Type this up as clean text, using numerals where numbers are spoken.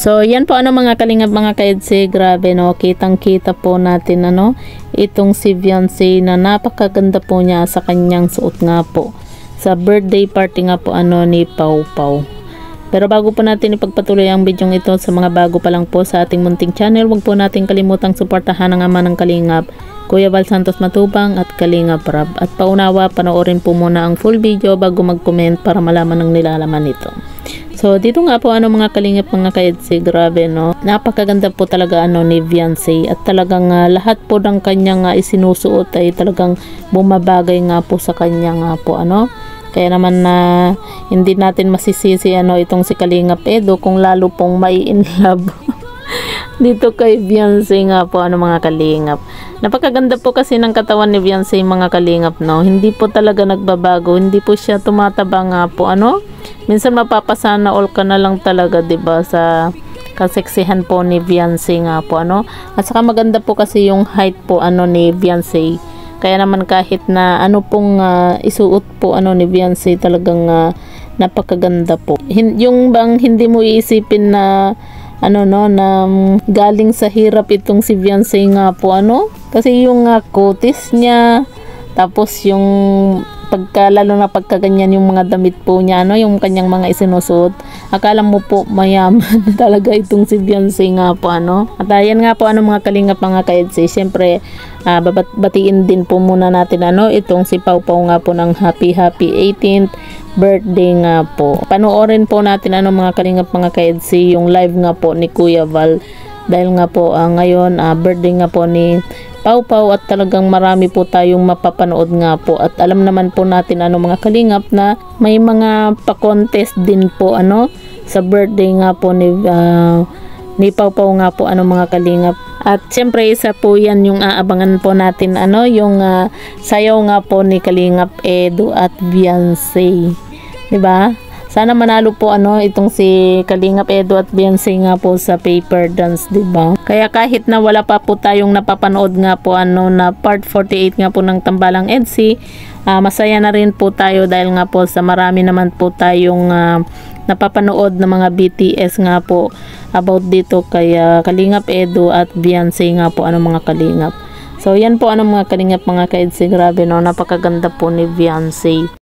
So, yan po mga kalingap mga kaedse, grabe no, kitang-kita po natin itong si Beyonce na napakaganda po niya sa kanyang suot nga po. Sa birthday party nga po ni Pau Pau. Pero bago po natin ipagpatuloy ang video ito, sa mga bago pa lang po sa ating munting channel, huwag po natin kalimutang suportahan ang ama ng Kalingap, Kuya Val Santos Matubang at Kalingap Rab. At paunawa, panoorin po muna ang full video bago mag-comment para malaman ang nilalaman nito. So, dito nga po mga kalingap mga kaedse, grabe no. Napakaganda po talaga ni Beyonce at talagang lahat po ng kanyang isinusuot ay talagang bumabagay nga po sa kanya nga po Kaya naman na hindi natin masisisi itong si Kalingap Edo kung lalo pong may in love dito kay Beyonce nga po mga kalingap. Napakaganda po kasi ng katawan ni Beyonce mga kalingap no. Hindi po talaga nagbabago, hindi po siya tumataba nga po Minsan mapapasana all ka na lang talaga 'di ba sa kaseksihan po ni Beyonce nga po At saka maganda po kasi yung height po ni Beyonce. Kaya naman kahit na pong isuot po ni Beyonce talagang napakaganda po. Yung bang hindi mo iisipin na na galing sa hirap itong si Beyonce nga po kasi yung kutis niya, tapos yung lalo na pagkaganyan yung mga damit po niya yung kanyang mga isinusuot, akala mo po mayaman talaga itong si Beyonce nga po at ayan nga po mga kalingap mga kaedse, syempre batiin din po muna natin itong si Pau Pau nga po ng happy 18th birthday nga po. Panoorin po natin mga kalingap mga kaedse yung live nga po ni Kuya Val, dahil nga po ngayon birthday nga po ni Pau Pau at talagang marami po tayong mapapanood nga po. At alam naman po natin mga kalingap na may mga pa-contest din po sa birthday nga po ni Pau Pau nga po mga kalingap. At syempre isa po yan yung aabangan po natin yung sayaw nga po ni Kalingap Edo at Beyonce. 'Di ba? Sana manalo po itong si Kalingap Edo at Beyonce nga po sa paper dance, 'di ba? Kaya kahit na wala pa po tayong napapanood nga po na part 48 nga po ng Tambalang EDC, masaya na rin po tayo dahil nga po sa marami naman po tayong napapanood na mga BTS nga po about dito kay Kalingap Edo at Beyonce nga po mga kalingap. So yan po mga kalingap mga kaedse, grabe no, napakaganda po ni Beyonce.